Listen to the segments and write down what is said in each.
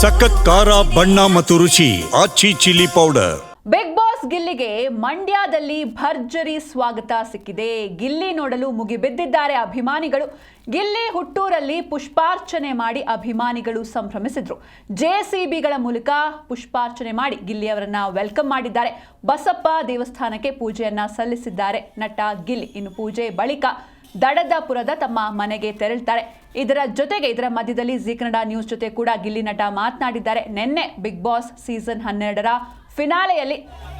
ಸಖತ್ ಖಾರ ಬಣ್ಣ ಮತ್ತು ರುಚಿ ಆಚಿ ಚಿಲ್ಲಿ ಪೌಡರ್. ಬಿಗ್ ಬಾಸ್ ಗಿಲ್ಲಿಗೆ ಮಂಡ್ಯದಲ್ಲಿ ಭರ್ಜರಿ ಸ್ವಾಗತ ಸಿಕ್ಕಿದೆ. ಗಿಲ್ಲಿ ನೋಡಲು ಮುಗಿಬಿದ್ದಿದ್ದಾರೆ ಅಭಿಮಾನಿಗಳು. ಗಿಲ್ಲಿ ಹುಟ್ಟೂರಲ್ಲಿ ಪುಷ್ಪಾರ್ಚನೆ ಮಾಡಿ ಅಭಿಮಾನಿಗಳು ಸಂಭ್ರಮಿಸಿದ್ರು. ಜೆಸಿಬಿಗಳ ಮೂಲಕ ಪುಷ್ಪಾರ್ಚನೆ ಮಾಡಿ ಗಿಲ್ಲಿ ಅವರನ್ನ ವೆಲ್ಕಮ್ ಮಾಡಿದ್ದಾರೆ. ಬಸಪ್ಪ ದೇವಸ್ಥಾನಕ್ಕೆ ಪೂಜೆಯನ್ನ ಸಲ್ಲಿಸಿದ್ದಾರೆ ನಟ ಗಿಲ್ಲಿ. ಇನ್ನು ಪೂಜೆ ಬಳಿಕ ದಡದಪುರದ ತಮ್ಮ ಮನೆಗೆ ತೆರಳುತ್ತಾರೆ. ಇದರ ಮಧ್ಯದಲ್ಲಿ ಜೀ ಕನ್ನಡ ನ್ಯೂಸ್ ಜೊತೆ ಕೂಡ ಗಿಲ್ಲಿ ನಟ ಮಾತನಾಡಿದ್ದಾರೆ. ನಿನ್ನೆ ಬಿಗ್ ಬಾಸ್ ಸೀಸನ್ 12ರ ಫಿನಾಲೆಯಲ್ಲಿ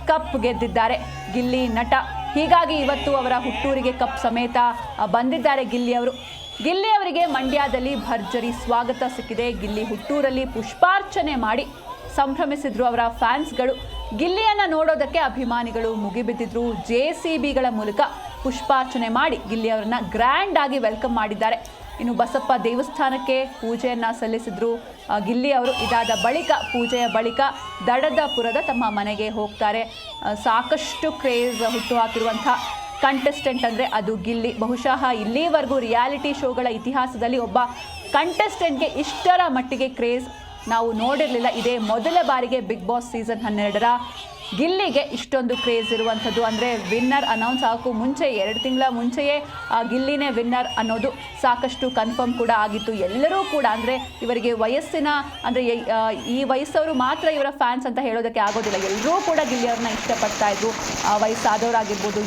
ಕಪ್ ಗೆದ್ದಿದ್ದಾರೆ ಗಿಲ್ಲಿ ನಟ. ಹೀಗಾಗಿ ಇವತ್ತು ಅವರ ಹುಟ್ಟೂರಿಗೆ ಕಪ್ ಸಮೇತ ಬಂದಿದ್ದಾರೆ ಗಿಲ್ಲಿ ಅವರು. ಗಿಲ್ಲಿ ಅವರಿಗೆ ಮಂಡ್ಯದಲ್ಲಿ ಭರ್ಜರಿ ಸ್ವಾಗತ ಸಿಕ್ಕಿದೆ. ಗಿಲ್ಲಿ ಹುಟ್ಟೂರಲ್ಲಿ ಪುಷ್ಪಾರ್ಚನೆ ಮಾಡಿ ಸಂಭ್ರಮಿಸಿದ್ರು ಅವರ ಫ್ಯಾನ್ಸ್ಗಳು. ಗಿಲ್ಲಿಯನ್ನ ನೋಡೋದಕ್ಕೆ ಅಭಿಮಾನಿಗಳು ಮುಗಿಬಿದ್ದಿದ್ರು. ಜೆಸಿಬಿಗಳ ಮೂಲಕ ಪುಷ್ಪಾರ್ಚನೆ ಮಾಡಿ ಗಿಲ್ಲಿ ಅವರನ್ನ ಗ್ರ್ಯಾಂಡ್ ಆಗಿ ವೆಲ್ಕಮ್ ಮಾಡಿದ್ದಾರೆ. ಇನ್ನು ಬಸಪ್ಪ ದೇವಸ್ಥಾನಕ್ಕೆ ಪೂಜೆಯನ್ನ ಸಲ್ಲಿಸಿದ್ರು ಗಿಲ್ಲಿ ಅವರು. ಇದಾದ ಬಳಿಕ ಪೂಜೆಯ ಬಳಿಕ ದಡದಪುರದ ತಮ್ಮ ಮನೆಗೆ ಹೋಗ್ತಾರೆ. ಸಾಕಷ್ಟು ಕ್ರೇಜ್ ಹುಟ್ಟುಹಾಕಿರುವಂಥ ಕಂಟೆಸ್ಟೆಂಟ್ ಅಂದರೆ ಅದು ಗಿಲ್ಲಿ. ಬಹುಶಃ ಇಲ್ಲಿವರೆಗೂ ರಿಯಾಲಿಟಿ ಶೋಗಳ ಇತಿಹಾಸದಲ್ಲಿ ಒಬ್ಬ ಕಂಟೆಸ್ಟೆಂಟ್ಗೆ ಇಷ್ಟರ ಮಟ್ಟಿಗೆ ಕ್ರೇಜ್ ನಾವು ನೋಡಿರಲಿಲ್ಲ. ಇದೇ ಮೊದಲ ಬಾರಿಗೆ ಬಿಗ್ ಬಾಸ್ ಸೀಸನ್ 12ರ ಗಿಲ್ಲಿಗೆ ಇಷ್ಟೊಂದು ಕ್ರೇಜ್ ಇರುವಂಥದ್ದು. ಅಂದರೆ ವಿನ್ನರ್ ಅನೌನ್ಸ್ ಆಗೋಕ್ಕೂ ಮುಂಚೆ 2 ತಿಂಗಳ ಮುಂಚೆಯೇ ಗಿಲ್ಲಿನೇ ವಿನ್ನರ್ ಅನ್ನೋದು ಸಾಕಷ್ಟು ಕನ್ಫರ್ಮ್ ಕೂಡ ಆಗಿತ್ತು. ಎಲ್ಲರೂ ಕೂಡ ಅಂದರೆ ಇವರಿಗೆ ವಯಸ್ಸಿನ ಅಂದರೆ ಈ ವಯಸ್ಸವರು ಮಾತ್ರ ಇವರ ಫ್ಯಾನ್ಸ್ ಅಂತ ಹೇಳೋದಕ್ಕೆ ಆಗೋದಿಲ್ಲ. ಎಲ್ಲರೂ ಕೂಡ ಗಿಲ್ಲಿ ಅವ್ರನ್ನ ಇಷ್ಟಪಡ್ತಾ ಇದ್ರು. ವಯಸ್ಸಾದವರಾಗಿರ್ಬೋದು,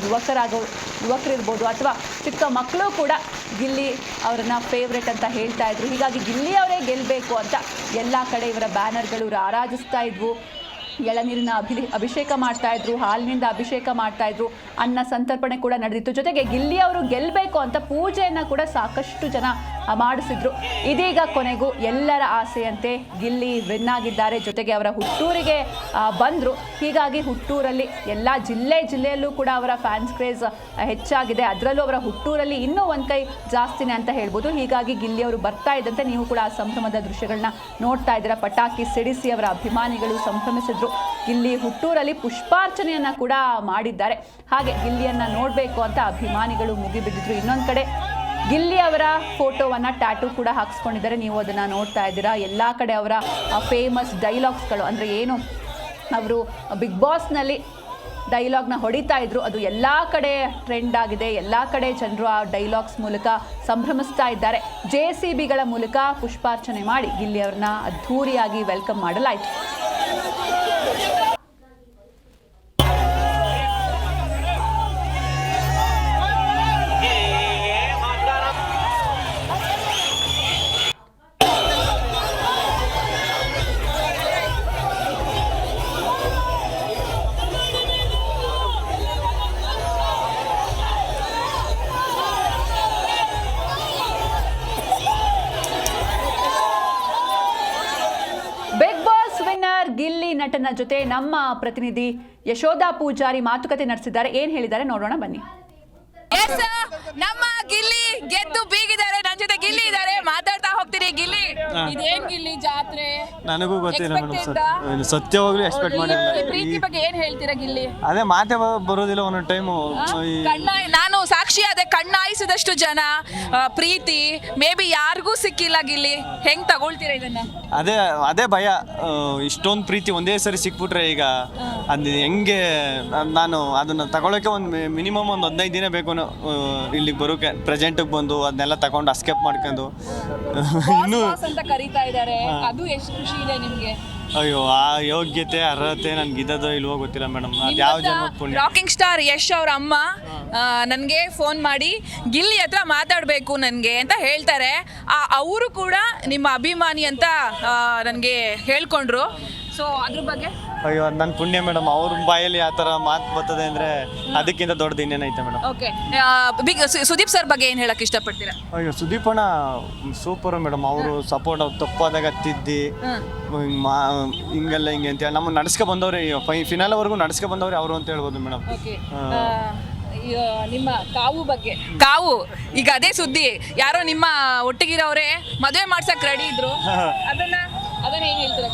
ಯುವಕರಿರ್ಬೋದು ಅಥವಾ ಚಿಕ್ಕ ಮಕ್ಕಳು ಕೂಡ ಗಿಲ್ಲಿ ಅವರನ್ನ ಫೇವ್ರೆಟ್ ಅಂತ ಹೇಳ್ತಾ ಇದ್ರು. ಹೀಗಾಗಿ ಗಿಲ್ಲಿ ಅವರೇ ಗೆಲ್ಲಬೇಕು ಅಂತ ಎಲ್ಲ ಕಡೆ ಇವರ ಬ್ಯಾನರ್ಗಳು ರಾರಾಜಿಸ್ತಾ ಇದ್ವು. ಎಳನೀರಿನ ಅಭಿಷೇಕ ಮಾಡ್ತಾ ಇದ್ರು, ಹಾಲಿನಿಂದ ಅಭಿಷೇಕ ಮಾಡ್ತಾ ಇದ್ರು, ಅನ್ನ ಸಂತರ್ಪಣೆ ಕೂಡ ನಡೆದಿತ್ತು. ಜೊತೆಗೆ ಗಿಲ್ಲಿ ಅವರು ಗೆಲ್ಲಬೇಕು ಅಂತ ಪೂಜೆಯನ್ನು ಕೂಡ ಸಾಕಷ್ಟು ಜನ ಮಾಡಿಸಿದ್ರು. ಇದೀಗ ಕೊನೆಗೂ ಎಲ್ಲರ ಆಸೆಯಂತೆ ಗಿಲ್ಲಿ ವಿನ್ ಆಗಿದ್ದಾರೆ. ಜೊತೆಗೆ ಅವರ ಹುಟ್ಟೂರಿಗೆ ಬಂದರು. ಹೀಗಾಗಿ ಹುಟ್ಟೂರಲ್ಲಿ ಎಲ್ಲ ಜಿಲ್ಲೆಯಲ್ಲೂ ಕೂಡ ಅವರ ಫ್ಯಾನ್ಸ್ ಕ್ರೇಜ್ ಹೆಚ್ಚಾಗಿದೆ. ಅದರಲ್ಲೂ ಅವರ ಹುಟ್ಟೂರಲ್ಲಿ ಇನ್ನೂ ಒಂದು ಕೈ ಜಾಸ್ತಿನೇ ಅಂತ ಹೇಳ್ಬೋದು. ಹೀಗಾಗಿ ಗಿಲ್ಲಿ ಅವರು ಬರ್ತಾ ಇದ್ದಂತೆ ನೀವು ಕೂಡ ಆ ಸಂಭ್ರಮದ ದೃಶ್ಯಗಳನ್ನ ನೋಡ್ತಾ ಇದ್ದೀರಾ. ಪಟಾಕಿ ಸಿಡಿಸಿ ಅವರ ಅಭಿಮಾನಿಗಳು ಸಂಭ್ರಮಿಸಿದ್ರು. ಗಿಲ್ಲಿ ಹುಟ್ಟೂರಲ್ಲಿ ಪುಷ್ಪಾರ್ಚನೆಯನ್ನ ಕೂಡ ಮಾಡಿದ್ದಾರೆ. ಹಾಗೆ ಗಿಲ್ಲಿಯನ್ನ ನೋಡಬೇಕು ಅಂತ ಅಭಿಮಾನಿಗಳು ಮುಗಿಬಿದ್ದಿದ್ರು. ಇನ್ನೊಂದು ಕಡೆ ಗಿಲ್ಲಿ ಅವರ ಫೋಟೋವನ್ನು ಟ್ಯಾಟೂ ಕೂಡ ಹಾಕ್ಸ್ಕೊಂಡಿದ್ದಾರೆ. ನೀವು ಅದನ್ನು ನೋಡ್ತಾ ಇದ್ದೀರಾ. ಎಲ್ಲ ಕಡೆ ಅವರ ಫೇಮಸ್ ಡೈಲಾಗ್ಸ್ಗಳು ಅಂದರೆ ಏನು ಅವರು ಬಿಗ್ ಬಾಸ್ನಲ್ಲಿ ಡೈಲಾಗ್ನ ಹೊಡಿತಾ ಇದ್ರು ಅದು ಎಲ್ಲ ಕಡೆ ಟ್ರೆಂಡ್ ಆಗಿದೆ. ಎಲ್ಲ ಕಡೆ ಜನರು ಆ ಡೈಲಾಗ್ಸ್ ಮೂಲಕ ಸಂಭ್ರಮಿಸ್ತಾ ಇದ್ದಾರೆ. ಜೆಸಿಬಿಗಳ ಮೂಲಕ ಪುಷ್ಪಾರ್ಚನೆ ಮಾಡಿ ಗಿಲ್ಲಿ ಅವ್ರನ್ನ ಅದ್ಧೂರಿಯಾಗಿ ವೆಲ್ಕಮ್ ಮಾಡಲಾಯಿತು. ಗಿಲ್ಲಿ ನಟನ ಜೊತೆ ನಮ್ಮ ಪ್ರತಿನಿಧಿ ಯಶೋಧ ಪೂಜಾರಿ ಮಾತುಕತೆ ನಡೆಸಿದ್ದಾರೆ. ಏನ್ ಹೇಳಿದ್ದಾರೆ ನೋಡೋಣ ಬನ್ನಿ. ನಮ್ಮ ಗಿಲ್ಲಿ ಗೆದ್ದು ಬೀಗಿದ್ದಾರೆ. ನನ್ನ ಜೊತೆ ಗಿಲ್ಲಿ ಇದ್ದಾರೆ, ಮಾತಾಡ್ತಾ ಹೋಗ್ತೀರಿ. ಗಿಲ್ಲಿ ಇದೇನ್ ಗಿಲ್ಲಿ ಜಾತ್ರೆ ನನಗೂ ಗೊತ್ತಿಲ್ಲ ಮೇಡಮ್, ಸತ್ಯವಾಗ್ಲೂ ಎಕ್ಸ್ಪೆಕ್ಟ್ ಮಾಡಿಲ್ಲ. ಪ್ರೀತಿ ಬಗ್ಗೆ ಏನ್ ಹೇಳ್ತೀರಾ ಗಿಲ್ಲಿ? ಅದೇ ಮಾತೆ ಬರೋದಿಲ್ಲ ಒಂದೊಂದು ಟೈಮು. ನಾನು ಸಾಕ್ಷಿ ಅದೇ ಕಣ್ಣಾಯಿಸಿದಷ್ಟು ಜನ ಪ್ರೀತಿ ಮೇ ಬಿ ಯಾರಿಗೂ ಸಿಕ್ಕಿಲ್ಲ. ಗಿಲ್ಲಿ ಹೆಂಗ್ ತಗೊಳ್ತೀರಾ ಇದನ್ನ? ಅದೇ ಭಯ. ಇಷ್ಟೊಂದು ಪ್ರೀತಿ ಒಂದೇ ಸರಿ ಸಿಕ್ಬಿಟ್ರೆ ಈಗ ಅದು ಹೆಂಗೆ ನಾನು ಅದನ್ನ ತಗೊಳಕ್ಕೆ ಒಂದು ಮಿನಿಮಮ್ ಒಂದು 15 ದಿನ ಬೇಕು ಇಲ್ಲಿಗೆ ಬರೋಕೆ. ಪ್ರೆಸೆಂಟಿಗೆ ಬಂದು ಅದನ್ನೆಲ್ಲ ತಗೊಂಡು ಅಸ್ಕೇಪ್ ಮಾಡ್ಕೊಂಡು ಇನ್ನೂ ಅಂತ ಕರೀತಾ ಇದ್ದಾರೆ. ಅದು ಎಷ್ಟು ಖುಷಿ ಇದೆ ನಿಮ್ಗೆ? ಅಯ್ಯೋ, ಆ ಯೋಗ್ಯತೆ ಅರ್ಹತೆ ನನ್ಗೆ ಇದ್ದದೋ ಇಲ್ವೋ ಗೊತ್ತಿಲ್ಲ ಮೇಡಮ್. ಅದು ಯಾವ ಜನ ರಾಕಿಂಗ್ ಸ್ಟಾರ್ ಯಶ್ ಅವ್ರ ಅಮ್ಮ ನನಗೆ ಫೋನ್ ಮಾಡಿ ಗಿಲ್ಲಿ ಹತ್ರ ಮಾತಾಡಬೇಕು ನನಗೆ ಅಂತ ಹೇಳ್ತಾರೆ. ಅವರು ಕೂಡ ನಿಮ್ಮ ಅಭಿಮಾನಿ ಅಂತ ನನಗೆ ಹೇಳ್ಕೊಂಡ್ರು. ಸೊ ಅದ್ರ ಬಗ್ಗೆ ಅಯ್ಯೋ, ನನ್ನ ಪುಣ್ಯ ಮೇಡಮ್. ಅವ್ರ ಬಾಯಲ್ಲಿ ಆ ಥರ ಮಾತು ಬರ್ತದೆ ಅಂದರೆ ಅದಕ್ಕಿಂತ ದೊಡ್ಡದು ಇನ್ನೇನೈತೆ ಮೇಡಮ್. ಓಕೆ, ಸುದೀಪ್ ಸರ್ ಬಗ್ಗೆ ಏನು ಹೇಳಕ್ಕೆ ಇಷ್ಟಪಡ್ತೀರಾ? ಅಯ್ಯೋ, ಸುದೀಪ್ ಅಣ್ಣ ಸೂಪರು ಮೇಡಮ್. ಅವರು ಸಪೋರ್ಟ್ ಅವ್ರು ತಪ್ಪಾದಾಗ ತಿದ್ದಿ ಹಿಂಗೆಲ್ಲ ಹಿಂಗೆ ಅಂತೇಳಿ ನಮ್ಮ ನಡ್ಸ್ಕೊ ಬಂದವ್ರೆ. ಫಿನಾಲ್ವರೆಗೂ ನಡ್ಸ್ಕೊ ಬಂದವ್ರೆ ಅವರು ಅಂತ ಹೇಳ್ಬೋದು ಮೇಡಮ್. ನಿಮ್ಮ ಕಾವು ಈಗ ಅದೇ ಸುದ್ದಿ, ಯಾರೋ ನಿಮ್ಮ ಒಟ್ಟಿಗಿರೋರೆ ಮದುವೆ ಮಾಡ್ಸಕ್ ರೆಡಿ ಇದ್ರು. ಅದನ್ನ ಏನ್ ಹೇಳ್ತೀರಾ?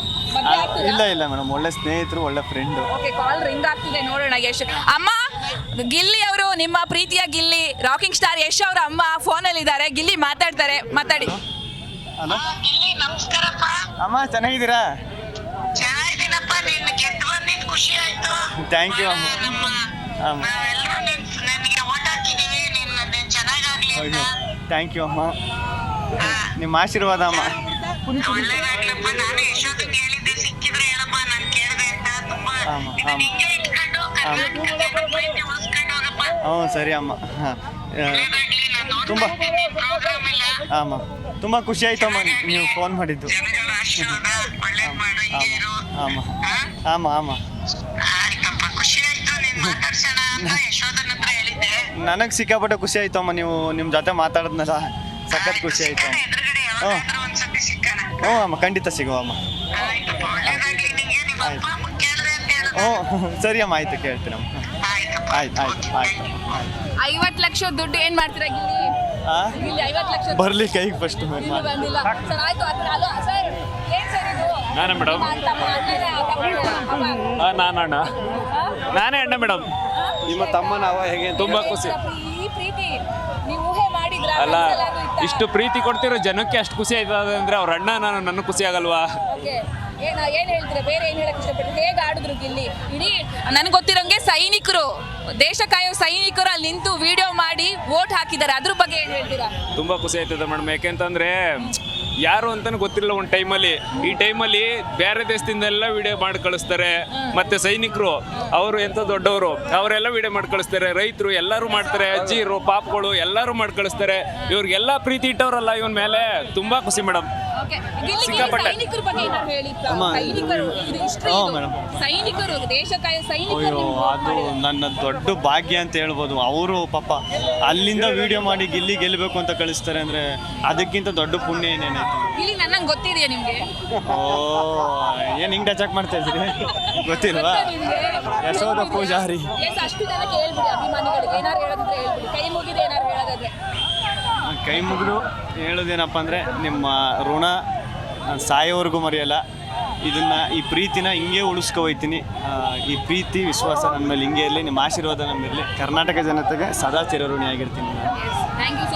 ಇಲ್ಲ ಮೇಡಮ್, ಒಳ್ಳೆ ಸ್ನೇಹಿತರು, ಒಳ್ಳೆ ಫ್ರೆಂಡ್. ಓಕೆ, ಕಾಲ್ ರಿಂಗ್ ಆಗ್ತಿದೆ, ನೋಡೋಣ. ಯಶ್ ಅಮ್ಮ, ಗಿಲ್ಲಿ ಅವರು ನಿಮ್ಮ ಪ್ರೀತಿಯ ಗಿಲ್ಲಿ ರಾಕಿಂಗ್ ಸ್ಟಾರ್ ಯಶ್ ಅವರ ಅಮ್ಮ ಫೋನಲ್ಲಿ ಇದ್ದಾರೆ. ಗಿಲ್ಲಿ ಮಾತಾಡ್ತಾರೆ, ಮಾತಾಡಿ. ಹಲೋ ಇಲ್ಲಿ ನಮಸ್ಕಾರಪ್ಪ. ಅಮ್ಮ ಚೆನ್ನಾಗಿದ್ದೀರಾ? ಚೆನ್ನಾಗಿದ್ದೀನಪ್ಪ. ನಿನ್ನ ಗೆದ್ದು ಬಂದಿದ್ದು ಖುಷಿ ಆಯ್ತು. ಥ್ಯಾಂಕ್ ಯು ಅಮ್ಮ. ಅಮ್ಮ ನಾವೆಲ್ಲರೂ ನಿನಗೆ ಓಟ್ ಹಾಕಿದೀವಿ. ನೀನ್ ಚೆನ್ನಾಗಾಗ್ಲಿ ಅಂತ. ಥ್ಯಾಂಕ್ ಯು ಅಮ್ಮ, ನಿಮ್ಮ ಆಶೀರ್ವಾದ ಅಮ್ಮ. ಒಳ್ಳೇದಾಗ್ಲಪ್ಪ. ನಾನು ಯಶೋಧನ್ಗೆ ಹೇಳಿದ್ದೆ, ಸಿಕ್ಕಿದ್ರೆ ಹೇಳಪ್ಪ, ನಾನು ಕೇಳಿದೆ ಅಂತ. ತುಂಬಾ ಇದನ್ನ ಹಿಂಗೆ ಇಟ್ಕೊಂಡು ಕರ್ನಾಟಕದ ಪ್ರೀತಿ ಉಳಿಸ್ಕೊಂಡು ಹೋಗಪ್ಪ. ಹ್ಞೂ ಸರಿ ಅಮ್ಮ. ಹಾಂ ಒಳ್ಳೇದಾಗ್ಲಿ. ನಾನು ತುಂಬ ಪ್ರೋಗ್ರಾಮ್ ಎಲ್ಲ ಅಮ್ಮ ತುಂಬ ಖುಷಿ ಆಯ್ತು ಅಮ್ಮ ನೀವು ಫೋನ್ ಮಾಡಿದ್ದು. ಜನಗಳ ಆಶೀರ್ವಾದ ಒಳ್ಳೇದ್ ಮಾಡು, ಹಿಂಗೆ ಇರು. ಅಮ್ಮ ಹಾ? ಅಮ್ಮ ಅಮ್ಮ ಆಯ್ತಪ್ಪ, ಖುಷಿ ಆಯ್ತು. ನೀನ್ ಮಾತಾಡ್ಸೋಣ ಅಂತ ಯಶೋಧನ್ ಹತ್ರ ಹೇಳಿದ್ದೆ. ನನಗೆ ಸಿಕ್ಕಾಪಟ್ಟೆ ಖುಷಿ ಆಯ್ತು ಅಮ್ಮ, ನೀವು ನಿಮ್ಮ ಜೊತೆ ಮಾತಾಡಿದ್ನಲ್ಲ ಸಖತ್ ಖುಷಿ ಆಯ್ತು ಅಮ್ಮ. ಎದುರುಗಡೆ ಯಾವಾಗಾದ್ರೂ ಒಂದ್ಸತಿ ಸಿಕ್ಕೋಣ. ಹ್ಞೂ ಅಮ್ಮ, ಖಂಡಿತ ಸಿಗುವ ಅಮ್ಮ. ಆಯ್ತಪ್ಪ, ಒಳ್ಳೇದಾಗ್ಲಿ. ನಿಂಗೆ ನಿಮ್ಮ ಅಪ್ಪ ಅಮ್ಮ ಕೇಳಿದೆ ಅಂತ ಹೇಳಿದ್ರು. ಹ್ಞೂ ಸರಿ ಅಮ್ಮ, ಆಯ್ತು ಕೇಳ್ತೀನಿ ಅಮ್ಮ. ಆಯ್ತಪ್ಪ. ಆಯ್ತು ಆಯ್ತು ಆಯ್ತು ಆಯ್ತು. 50 ಲಕ್ಷ ದುಡ್ಡು ಏನ್ ಮಾಡ್ತೀರಾ ಗಿಲ್ಲಿ? ಹಾಂ ಗಿಲ್ಲಿ 50 ಲಕ್ಷ ಬರಲಿ ಕೈಗೆ ಫಸ್ಟ್ ಇನ್ನೂ ಬಂದಿಲ್ಲ ಸರ್. ಆಯ್ತು ಅಲೋ ಸರ್, ಏನ್ ಸರ್ ಇದು? ನಾನೇ ಮೇಡಮ್. ನಾನೇ ಅಣ್ಣ ಮೇಡಮ್. ನಿಮ್ಮ ತಮ್ಮ ನಾವು ಹೇಗೆ ತುಂಬಾ ಖುಷಿ. ಈ ಪ್ರೀತಿ ನೀವು ಊಹೆ ಮಾಡಿದ್ರಾ? ಅಲ್ಲ, ಮನ್ಸಲ್ಲಾದ್ರೂ ಇತ್ತಾ? ಇಷ್ಟು ಪ್ರೀತಿ ಕೊಡ್ತಿರೋ ಜನಕ್ಕೆ ಅಷ್ಟು ಖುಷಿ ಆಯ್ತದೆ ಅಂದ್ರೆ ಅವ್ರ ಅಣ್ಣ ನನ್ನ ಖುಷಿ ಆಗಲ್ವಾ? ಓಕೆ, ಏನ್ ಹೇಳ್ತೀರಾ? ಬೇರೆ ಏನ್ ಹೇಳಕ್ ಇಷ್ಟಪಡ್ತೀರಾ? ಹೇಗೆ ಆಡಿದ್ರು ಗಿಲ್ಲಿ? ಇಡೀ ನನ್ಗೆ ಗೊತ್ತಿರೋಂಗೆ ಸೈನಿಕರು, ದೇಶ ಕಾಯೋ ಸೈನಿಕರು ಅಲ್ಲಿ ನಿಂತು ವಿಡಿಯೋ ಮಾಡಿ ವೋಟ್ ಹಾಕಿದ್ದಾರೆ. ಅದ್ರ ಬಗ್ಗೆ ಏನ್ ಹೇಳ್ತೀರಾ? ತುಂಬಾ ಖುಷಿ ಆಯ್ತದೆ ಮೇಡಮ್. ಯಾಕೆಂತಂದ್ರೆ ಯಾರು ಅಂತಾನು ಗೊತ್ತಿರಲಿಲ್ಲ ಒಂದು ಟೈಮಲ್ಲಿ. ಈ ಟೈಮಲ್ಲಿ ಬೇರೆ ದೇಶದಿಂದೆಲ್ಲ ವಿಡಿಯೋ ಮಾಡಿ ಕಳಿಸ್ತಾರೆ. ಮತ್ತೆ ಸೈನಿಕರು ಅವರು ಎಂತ ದೊಡ್ಡವರು, ಅವರೆಲ್ಲ ವಿಡಿಯೋ ಮಾಡಿ ಕಳಿಸ್ತಾರೆ. ರೈತರು ಎಲ್ಲರೂ ಮಾಡ್ತಾರೆ, ಅಜ್ಜಿರು ಪಾಪಗಳು ಎಲ್ಲರೂ ಮಾಡಿ ಕಳಿಸ್ತಾರೆ. ಇವ್ರಿಗೆಲ್ಲ ಪ್ರೀತಿ ಇಟ್ಟವ್ರಲ್ಲ ಇವನ್ ಮೇಲೆ, ತುಂಬಾ ಖುಷಿ ಮೇಡಮ್. ಓಕೆ, ಗಿಲ್ಲಿ ಸಿಕ್ಕಾಪಟ್ಟೆ. ಸೈನಿಕರ ಬಗ್ಗೆ ಏನಾದ್ರು ಹೇಳಿ. ಅಮ್ಮ, ಸೈನಿಕರು ಇದು history ಹಾ, ಇದು. ಮೇಡಮ್. ಸೈನಿಕರು, ದೇಶ ಕಾಯೋ ಸೈನಿಕರು ಅಯ್ಯೋ, ನಿಮ್ಗೆ vote ಅದು ಮಾಡಿದ್ರು. ನನ್ನ ದೊಡ್ಡ ಭಾಗ್ಯ ಅಂತ ಹೇಳ್ಬೋದು. ಅವರು ಪಾಪ ಅಲ್ಲಿಂದ ವಿಡಿಯೋ ಮಾಡಿ ಗಿಲ್ಲಿ ಗೆಲ್ಲಬೇಕು ಅಂತ ಕಳಿಸ್ತಾರೆ ಅಂದ್ರೆ ಅದಕ್ಕಿಂತ ದೊಡ್ಡ ಪುಣ್ಯ ಏನೇನಾಯ್ತು. ಗಿಲ್ಲಿ ನನ್ನಂಗೆ ಗೊತ್ತಿದೆಯಾ ನಿಮ್ಗೆ? ಓ, ಏನು ಹಿಂಗೆ ಟಚ್ ಮಾಡ್ತಾ ಇದ್ದೀರಿ? ಗೊತ್ತಿಲ್ವಾ? ಗೊತ್ತಾ ನಿಮ್ಗೆ? ಯಶೋಧ ಪೂಜಾರಿ. ಎಸ್, ಅಷ್ಟು ಜನಕ್ಕೆ ಹೇಳ್ಬಿಡಿ ಅಭಿಮಾನಿಗಳಿಗೆ. ಏನಾರು ಹೇಳೋದಿದ್ರೆ ಹೇಳ್ಬಿಡಿ. ಕೈ ಮುಗಿದೆ ಏನಾರು ಹೇಳೋದಾದ್ರೆ. ಕೈ ಮುಗಿದು ಹೇಳೋದೇನಪ್ಪ ಅಂದರೆ ನಿಮ್ಮ ಋಣ ಸಾಯೋವರೆಗೂ ಮರೆಯಲ್ಲ. ಈ ಪ್ರೀತಿನ ಹಿಂಗೆ ಉಳಿಸ್ಕೊ ಹೋಗ್ತೀನಿ. ಈ ಪ್ರೀತಿ ವಿಶ್ವಾಸ ನನ್ನ ಮೇಲೆ ಹಿಂಗೆ ಇರಲಿ. ನಿಮ್ಮ ಆಶೀರ್ವಾದ ನಮ್ಮಿರಲಿ. ಕರ್ನಾಟಕ ಜನತೆಗೆ ಸದಾ ಚಿರಋಣಿಯಾಗಿರ್ತೀನಿ. Thank you